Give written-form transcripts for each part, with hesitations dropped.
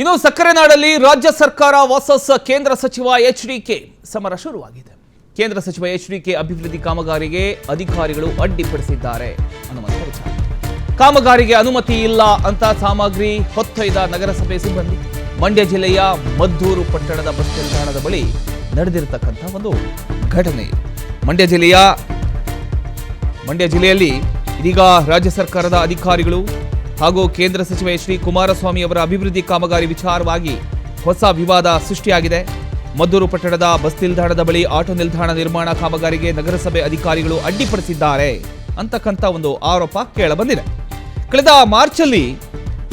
ಇನ್ನು ಸಕ್ಕರೆ ನಾಡಲ್ಲಿ ರಾಜ್ಯ ಸರ್ಕಾರ ವರ್ಸಸ್ ಕೇಂದ್ರ ಸಚಿವ ಎಚ್ಡಿಕೆ ಸಮರ ಶುರುವಾಗಿದೆ. ಕೇಂದ್ರ ಸಚಿವ ಎಚ್ಡಿಕೆ ಅಭಿವೃದ್ಧಿ ಕಾಮಗಾರಿಗೆ ಅಧಿಕಾರಿಗಳು ಅಡ್ಡಿಪಡಿಸಿದ್ದಾರೆ ಅನ್ನುವಂಥ ವಿಚಾರ. ಕಾಮಗಾರಿಗೆ ಅನುಮತಿ ಇಲ್ಲ ಅಂತ ಸಾಮಗ್ರಿ ಹೊತ್ತೊಯ್ದ ನಗರಸಭೆ ಸಿಬ್ಬಂದಿ. ಮಂಡ್ಯ ಜಿಲ್ಲೆಯ ಮದ್ದೂರು ಪಟ್ಟಣದ ಬಸ್ ನಿಲ್ದಾಣದ ಬಳಿ ನಡೆದಿರತಕ್ಕಂಥ ಒಂದು ಘಟನೆ. ಮಂಡ್ಯ ಜಿಲ್ಲೆಯಲ್ಲಿ ಇದೀಗ ರಾಜ್ಯ ಸರ್ಕಾರದ ಅಧಿಕಾರಿಗಳು ಹಾಗೂ ಕೇಂದ್ರ ಸಚಿವ ಎಚ್ ಡಿ ಕುಮಾರಸ್ವಾಮಿ ಅವರ ಅಭಿವೃದ್ಧಿ ಕಾಮಗಾರಿ ವಿಚಾರವಾಗಿ ಹೊಸ ವಿವಾದ ಸೃಷ್ಟಿಯಾಗಿದೆ. ಮದ್ದೂರು ಪಟ್ಟಣದ ಬಸ್ ನಿಲ್ದಾಣದ ಬಳಿ ಆಟೋ ನಿಲ್ದಾಣ ನಿರ್ಮಾಣ ಕಾಮಗಾರಿಗೆ ನಗರಸಭೆ ಅಧಿಕಾರಿಗಳು ಅಡ್ಡಿಪಡಿಸಿದ್ದಾರೆ ಅಂತಕ್ಕಂಥ ಒಂದು ಆರೋಪ ಕೇಳಬಂದಿದೆ. ಕಳೆದ ಮಾರ್ಚಲ್ಲಿ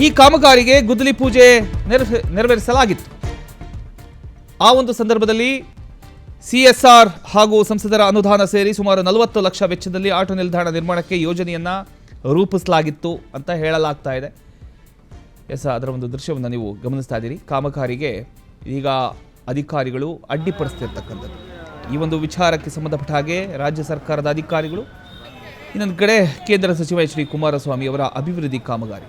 ಈ ಕಾಮಗಾರಿಗೆ ಗುದ್ದಲಿ ಪೂಜೆ ನೆರವೇರಿಸಲಾಗಿತ್ತು. ಆ ಒಂದು ಸಂದರ್ಭದಲ್ಲಿ ಸಿಎಸ್ಆರ್ ಹಾಗೂ ಸಂಸದರ ಅನುದಾನ ಸೇರಿ ಸುಮಾರು 40 ಲಕ್ಷ ವೆಚ್ಚದಲ್ಲಿ ಆಟೋ ನಿಲ್ದಾಣ ನಿರ್ಮಾಣಕ್ಕೆ ಯೋಜನೆಯನ್ನ ರೂಪಿಸಲಾಗಿತ್ತು ಅಂತ ಹೇಳಲಾಗ್ತಾ ಇದೆ. ಅದರ ಒಂದು ದೃಶ್ಯವನ್ನು ನೀವು ಗಮನಿಸ್ತಾ ಇದ್ದೀರಿ. ಕಾಮಗಾರಿಗೆ ಈಗ ಅಧಿಕಾರಿಗಳು ಅಡ್ಡಿಪಡಿಸ್ತಿರ್ತಕ್ಕಂಥದ್ದು. ಈ ಒಂದು ವಿಚಾರಕ್ಕೆ ಸಂಬಂಧಪಟ್ಟ ಹಾಗೆ ರಾಜ್ಯ ಸರ್ಕಾರದ ಅಧಿಕಾರಿಗಳು, ಇನ್ನೊಂದು ಕಡೆ ಕೇಂದ್ರ ಸಚಿವ ಎಚ್ ಡಿ ಕುಮಾರಸ್ವಾಮಿ ಅವರ ಅಭಿವೃದ್ಧಿ ಕಾಮಗಾರಿ,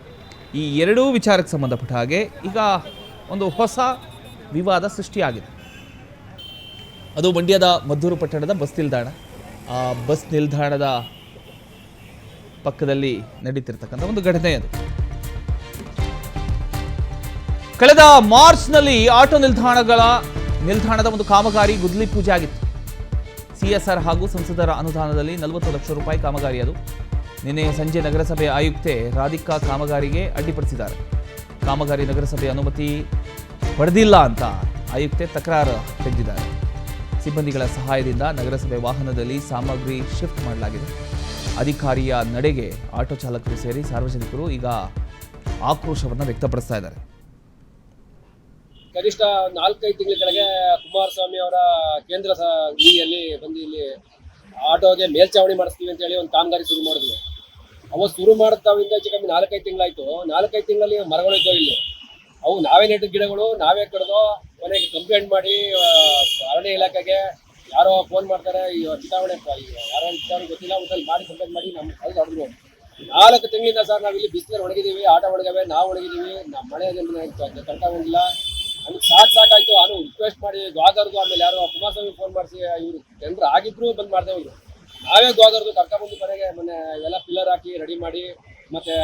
ಈ ಎರಡೂ ವಿಚಾರಕ್ಕೆ ಸಂಬಂಧಪಟ್ಟ ಹಾಗೆ ಈಗ ಒಂದು ಹೊಸ ವಿವಾದ ಸೃಷ್ಟಿಯಾಗಿದೆ. ಅದು ಮಂಡ್ಯದ ಮದ್ದೂರು ಪಟ್ಟಣದ ಬಸ್ ನಿಲ್ದಾಣ. ಆ ಬಸ್ ನಿಲ್ದಾಣದ ಪಕ್ಕದಲ್ಲಿ ನಡೀತಿರ್ತಕ್ಕಂಥ ಒಂದು ಘಟನೆ ಅದು. ಕಳೆದ ಮಾರ್ಚ್ನಲ್ಲಿ ಆಟೋ ನಿಲ್ದಾಣದ ಒಂದು ಕಾಮಗಾರಿ ಗುದ್ದಲಿ ಪೂಜೆ ಆಗಿತ್ತು. ಸಿಎಸ್ಆರ್ ಹಾಗೂ ಸಂಸದರ ಅನುದಾನದಲ್ಲಿ 40 ಲಕ್ಷ ರೂಪಾಯಿ ಕಾಮಗಾರಿ ಅದು. ನಿನ್ನೆ ಸಂಜೆ ನಗರಸಭೆ ಆಯುಕ್ತೆ ರಾಧಿಕಾ ಕಾಮಗಾರಿಗೆ ಅಡ್ಡಿಪಡಿಸಿದ್ದಾರೆ. ಕಾಮಗಾರಿ ನಗರಸಭೆ ಅನುಮತಿ ಪಡೆದಿಲ್ಲ ಅಂತ ಆಯುಕ್ತೆ ತಕರಾರು ತೆಗೆದಿದ್ದಾರೆ. ಸಿಬ್ಬಂದಿಗಳ ಸಹಾಯದಿಂದ ನಗರಸಭೆ ವಾಹನದಲ್ಲಿ ಸಾಮಗ್ರಿ ಶಿಫ್ಟ್ ಮಾಡಲಾಗಿದೆ. ಅಧಿಕಾರಿಯ ನಡೆಗೆ ಆಟೋ ಚಾಲಕರು ಸೇರಿ ಸಾರ್ವಜನಿಕರು ಈಗ ಆಕ್ರೋಶವನ್ನು ವ್ಯಕ್ತಪಡಿಸ್ತಾ ಇದ್ದಾರೆ. ಕನಿಷ್ಠ 4-5 ತಿಂಗಳ ಕೆಳಗೆ ಕುಮಾರಸ್ವಾಮಿ ಅವರ ಕೇಂದ್ರ ನಿಧಿಯಲ್ಲಿ ಬಂದು ಇಲ್ಲಿ ಆಟೋಗೆ ಮೇಲ್ಚಾವಣಿ ಮಾಡಿಸ್ತೀವಿ ಅಂತ ಹೇಳಿ ಒಂದು ಕಾಮಗಾರಿ ಶುರು ಮಾಡಿದ್ವಿ. ಅವತ್ತು ಶುರು ಮಾಡ್ತಾವಿಂದ ಹೆಚ್ಚು ಕಮ್ಮಿ 4-5 ತಿಂಗಳಾಯ್ತು. 4-5 ತಿಂಗಳಲ್ಲಿ ಮರಗಳಿದ್ದೋ ಇಲ್ಲಿ, ಅವು ನಾವೇ ನೆಟ್ಟಿದ್ದ ಗಿಡಗಳು ನಾವೇ ಕಡ್ದೋ. ಕೊನೆಗೆ ಕಂಪ್ಲೇಂಟ್ ಮಾಡಿ ಅರಣ್ಯ ಇಲಾಖೆಗೆ ಯಾರೋ ಫೋನ್ ಮಾಡ್ತಾರೆ, ಈ ಚುನಾವಣೆ ಯಾರೋ ಗೊತ್ತಿಲ್ಲ, ಊಟಲ್ಲಿ ಮಾಡಿ ಕಂಪ್ಲೇಂಟ್ ಮಾಡಿ ನಮ್ಮ ಕೈಗೆ ಹೊಡೆದ್ರು. 4 ತಿಂಗಳಿಂದ ಸರ್ ನಾವು ಇಲ್ಲಿ ಬಿಸಿಲಲ್ಲಿ ಒಣಗಿದ್ದೀವಿ, ಆಟೋ ಒಣಗವೆ, ನಾವು ಒಣಗಿದ್ದೀವಿ, ನಮ್ಮ ಮಳೆ ಕರ್ಕೊಂಡಿಲ್ಲ. ನಮ್ಗೆ ಸಾಕಾಯ್ತು. ನಾನು ರಿಕ್ವೆಸ್ಟ್ ಮಾಡಿ ಗೋಗರ್ದು, ಆಮೇಲೆ ಯಾರೋ ಕುಮಾರಸ್ವಾಮಿ ಫೋನ್ ಮಾಡಿಸಿ ಇವರು ಜನರು ಆಗಿದ್ರು ಬಂದ್ ಮಾಡ್ದೆ ಹೋದ್ರು. ನಾವೇ ಗೋಗರ್ದು ಕರ್ಕೊಂಡ್ಬಂದು ಮನೆಗೆ ಮೊನ್ನೆ ಎಲ್ಲ ಪಿಲ್ಲರ್ ಹಾಕಿ ರೆಡಿ ಮಾಡಿ ಮತ್ತೆ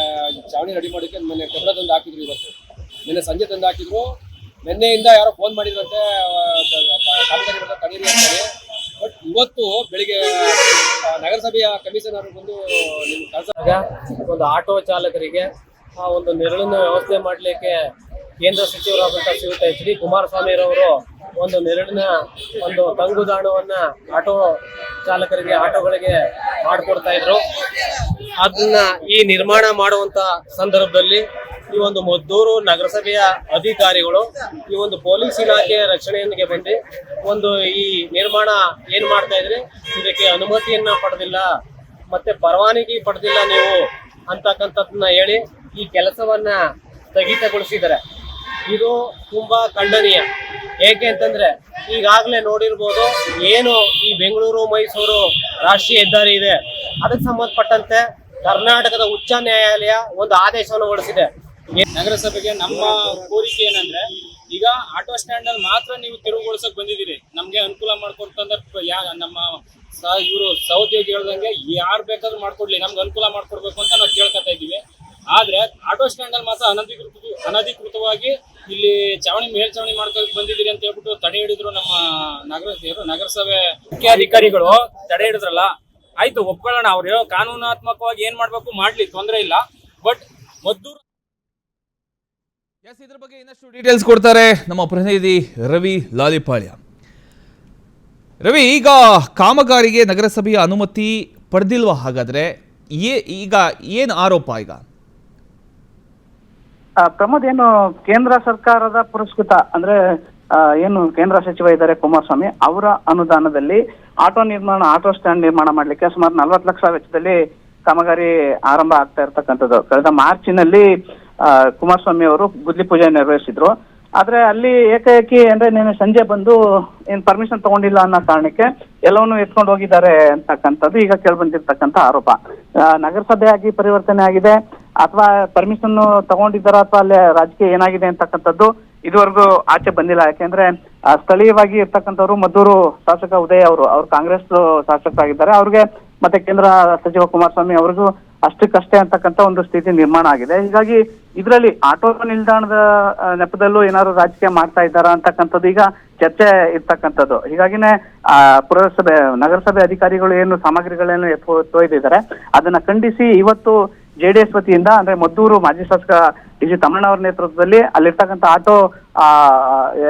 ಚಾವಣಿ ರೆಡಿ ಮಾಡೋಕ್ಕೆ ಮೊನ್ನೆ ಕಬ್ಬಳ ತಂದು ಹಾಕಿದ್ರು. ಇವತ್ತು ನಿನ್ನೆ ಸಂಜೆ ತಂದು ಹಾಕಿದ್ರು. ನಿನ್ನೆಯಿಂದ ಯಾರೋ ಫೋನ್ ಮಾಡಿದ್ರಂತೆ ಕಾಮಗಾರಿ ತಡೀರಿ ಅಂತಾರೆ. ಬಟ್ ಇವತ್ತು ಬೆಳಿಗ್ಗೆ ನಗರಸಭೆಯ ಕಮಿಷನರ್ ಬಂದು ನಿಮ್ಗೆ ಕಳ್ಸಿದಾಗ ಒಂದು ಆಟೋ ಚಾಲಕರಿಗೆ ಒಂದು ನೆರಳಿನ ವ್ಯವಸ್ಥೆ ಮಾಡಲಿಕ್ಕೆ ಕೇಂದ್ರ ಸಚಿವರಾದಂಥ ಶ್ರೀಯುತ ಎಚ್ ಡಿ ಕುಮಾರಸ್ವಾಮಿ ರವರು ಒಂದು ನೆರಳಿನ ಒಂದು ತಂಗುದಾಣವನ್ನ ಆಟೋ ಚಾಲಕರಿಗೆ, ಆಟೋಗಳಿಗೆ ಮಾಡಿಕೊಡ್ತಾ ಇದ್ರು. ಅದನ್ನ ಈ ನಿರ್ಮಾಣ ಮಾಡುವಂತ ಸಂದರ್ಭದಲ್ಲಿ ಈ ಒಂದು ಮದ್ದೂರು ನಗರಸಭೆಯ ಅಧಿಕಾರಿಗಳು ಈ ಒಂದು ಪೊಲೀಸ್ ಇಲಾಖೆಯ ರಕ್ಷಣೆಯೊಂದಿಗೆ ಬಂದು ಒಂದು ಈ ನಿರ್ಮಾಣ ಏನ್ ಮಾಡ್ತಾ ಇದ್ರೆ ಇದಕ್ಕೆ ಅನುಮತಿಯನ್ನ ಪಡೆದಿಲ್ಲ, ಮತ್ತೆ ಪರವಾನಗಿ ಪಡೆದಿಲ್ಲ ನೀವು ಅಂತಕ್ಕಂಥದ್ದನ್ನ ಹೇಳಿ ಈ ಕೆಲಸವನ್ನ ಸ್ಥಗಿತಗೊಳಿಸಿದ್ದಾರೆ. ಇದು ತುಂಬಾ ಖಂಡನೀಯ. ಏಕೆ ಅಂತಂದ್ರೆ ಈಗಾಗಲೇ ನೋಡಿರ್ಬೋದು, ಏನು ಈ ಬೆಂಗಳೂರು ಮೈಸೂರು ರಾಷ್ಟ್ರೀಯ ಹೆದ್ದಾರಿ ಇದೆ, ಅದಕ್ಕೆ ಸಂಬಂಧಪಟ್ಟಂತೆ ಕರ್ನಾಟಕದ ಉಚ್ಚ ನ್ಯಾಯಾಲಯ ಒಂದು ಆದೇಶವನ್ನು ಹೊರಡಿಸಿದೆ. ನಗರಸಭೆಗೆ ನಮ್ಮ ಕೋರಿಕೆ ಏನಂದ್ರೆ, ಈಗ ಆಟೋ ಸ್ಟ್ಯಾಂಡ್ ಅಲ್ಲಿ ಮಾತ್ರ ನೀವು ತಿರುಗುಗೊಳಿಸಕ್ ಬಂದಿದ್ದೀರಿ, ನಮ್ಗೆ ಅನುಕೂಲ ಮಾಡ್ಕೊಡ್ತಂದ್ರೆ ನಮ್ಮ ಇವರು ಸಹೋದ್ಯೋಗಿ ಹೇಳ್ದಂಗೆ ಯಾರು ಬೇಕಾದ್ರೂ ಮಾಡ್ಕೊಡ್ಲಿ, ನಮ್ಗೆ ಅನುಕೂಲ ಮಾಡ್ಕೊಡ್ಬೇಕು ಅಂತ ನಾವು ಕೇಳ್ಕೊತಾ ಇದ್ದೀವಿ. ಆದ್ರೆ ಆಟೋ ಸ್ಟ್ಯಾಂಡ್ ಅಲ್ಲಿ ಮಾತ್ರ ಅನಧಿಕೃತವಾಗಿ ಇಲ್ಲಿ ಮೇಲ್ಚಾವಣಿ ಮಾಡ್ಕೊಳಕ್ ಬಂದಿದ್ದೀರಿ ಅಂತ ಹೇಳ್ಬಿಟ್ಟು ತಡೆ ಹಿಡಿದ್ರು ನಮ್ಮ ನಗರಸಭೆ ಮುಖ್ಯಾಧಿಕಾರಿಗಳು. ತಡೆ ಹಿಡಿದ್ರಲ್ಲ, ಆಯ್ತು ಒಪ್ಕೊಳ್ಳೋಣ, ಅವ್ರು ಕಾನೂನಾತ್ಮಕವಾಗಿ ಏನ್ ಮಾಡ್ಬೇಕು ಮಾಡ್ಲಿ, ತೊಂದರೆ ಇಲ್ಲ. ಬಟ್ ಮದ್ದೂರು ಇದ್ರ ಬಗ್ಗೆ ಇನ್ನಷ್ಟು ಡೀಟೇಲ್ಸ್ ಕೊಡ್ತಾರೆ ನಮ್ಮ ಪ್ರತಿನಿಧಿ ರವಿ ಲಾಲಿಪಾಳ್ಯ. ರವಿ, ಈಗ ಕಾಮಗಾರಿಗೆ ನಗರಸಭೆಯ ಅನುಮತಿ ಪಡೆದಿಲ್ವಾ? ಹಾಗಾದ್ರೆ ಈಗ ಏನು ಆರೋಪ? ಈಗ ಪ್ರಮೋದ್, ಏನು ಕೇಂದ್ರ ಸರ್ಕಾರದ ಪುರಸ್ಕೃತ ಅಂದ್ರೆ ಏನು ಕೇಂದ್ರ ಸಚಿವ ಇದ್ದಾರೆ ಕುಮಾರಸ್ವಾಮಿ ಅವರ ಅನುದಾನದಲ್ಲಿ ಆಟೋ ಸ್ಟ್ಯಾಂಡ್ ನಿರ್ಮಾಣ ಮಾಡ್ಲಿಕ್ಕೆ ಸುಮಾರು 40 ಲಕ್ಷ ವೆಚ್ಚದಲ್ಲಿ ಕಾಮಗಾರಿ ಆರಂಭ ಆಗ್ತಾ ಇರ್ತಕ್ಕಂಥದ್ದು. ಕಳೆದ ಮಾರ್ಚಿನಲ್ಲಿ ಕುಮಾರಸ್ವಾಮಿ ಅವರು ಗುದ್ದಲಿ ಪೂಜೆ ನೆರವೇರಿಸಿದ್ರು. ಆದ್ರೆ ಅಲ್ಲಿ ಏಕಾಏಕಿ ಅಂದ್ರೆ ನಿನ್ನೆ ಸಂಜೆ ಬಂದು ಏನ್ ಪರ್ಮಿಷನ್ ತಗೊಂಡಿಲ್ಲ ಅನ್ನೋ ಕಾರಣಕ್ಕೆ ಎಲ್ಲವನ್ನೂ ಎತ್ಕೊಂಡು ಹೋಗಿದ್ದಾರೆ ಅಂತಕ್ಕಂಥದ್ದು ಈಗ ಕೇಳಿ ಬಂದಿರ್ತಕ್ಕಂಥ ಆರೋಪ. ನಗರಸಭೆಯಾಗಿ ಪರಿವರ್ತನೆ ಆಗಿದೆ. ಅಥವಾ ಪರ್ಮಿಷನ್ ತಗೊಂಡಿದ್ದಾರ ಅಥವಾ ಅಲ್ಲೇ ರಾಜಕೀಯ ಏನಾಗಿದೆ ಅಂತಕ್ಕಂಥದ್ದು ಇದುವರೆಗೂ ಆಚೆ ಬಂದಿಲ್ಲ. ಯಾಕೆಂದ್ರೆ ಸ್ಥಳೀಯವಾಗಿ ಇರ್ತಕ್ಕಂಥವ್ರು ಮದ್ದೂರು ಶಾಸಕ ಉದಯ್ ಅವರು ಕಾಂಗ್ರೆಸ್ ಶಾಸಕರಾಗಿದ್ದಾರೆ. ಅವ್ರಿಗೆ ಮತ್ತೆ ಕೇಂದ್ರ ಸಚಿವ ಕುಮಾರಸ್ವಾಮಿ ಅವ್ರಿಗೂ ಅಷ್ಟಕ್ಕಷ್ಟೇ ಅಂತಕ್ಕಂಥ ಒಂದು ಸ್ಥಿತಿ ನಿರ್ಮಾಣ ಆಗಿದೆ. ಹೀಗಾಗಿ ಇದರಲ್ಲಿ ಆಟೋ ನಿಲ್ದಾಣದ ನೆಪದಲ್ಲೂ ಏನಾದ್ರು ರಾಜಕೀಯ ಮಾಡ್ತಾ ಇದ್ದಾರಾ ಅಂತಕ್ಕಂಥದ್ದು ಈಗ ಚರ್ಚೆ ಇರ್ತಕ್ಕಂಥದ್ದು. ಹೀಗಾಗಿನೇ ಪುರಸಭೆ ನಗರಸಭೆ ಅಧಿಕಾರಿಗಳು ಏನು ಸಾಮಗ್ರಿಗಳನ್ನು ತೊಯ್ದಿದ್ದಾರೆ ಅದನ್ನ ಖಂಡಿಸಿ ಇವತ್ತು JDS ವತಿಯಿಂದ ಅಂದ್ರೆ ಮದ್ದೂರು ಮಾಜಿ ಶಾಸಕ DG ತಮ್ಮಣ್ಣ ಅವರ ನೇತೃತ್ವದಲ್ಲಿ ಅಲ್ಲಿರ್ತಕ್ಕಂಥ ಆಟೋ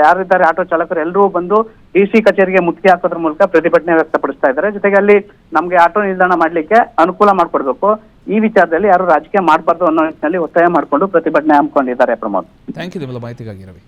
ಯಾರಿದ್ದಾರೆ ಆಟೋ ಚಾಲಕರು ಎಲ್ಲರೂ ಬಂದು DC ಕಚೇರಿಗೆ ಮುತ್ತಿಗೆ ಹಾಕೋದ್ರ ಮೂಲಕ ಪ್ರತಿಭಟನೆ ವ್ಯಕ್ತಪಡಿಸ್ತಾ ಇದ್ದಾರೆ. ಜೊತೆಗೆ ಅಲ್ಲಿ ನಮ್ಗೆ ಆಟೋ ನಿಲ್ದಾಣ ಮಾಡ್ಲಿಕ್ಕೆ ಅನುಕೂಲ ಮಾಡ್ಕೊಡ್ಬೇಕು, ಈ ವಿಚಾರದಲ್ಲಿ ಯಾರು ರಾಜಕೀಯ ಮಾಡಬಾರ್ದು ಅನ್ನೋ ನಿಟ್ಟಿನಲ್ಲಿ ಒತ್ತಾಯ ಮಾಡಿಕೊಂಡು ಪ್ರತಿಭಟನೆ ಹಮ್ಮಿಕೊಂಡಿದ್ದಾರೆ. ಪ್ರಮೋದ್, ಥ್ಯಾಂಕ್ ಯು ನಿಮ್ಮೆಲ್ಲ ಮಾಹಿತಿಗಾಗಿ ರವಿ.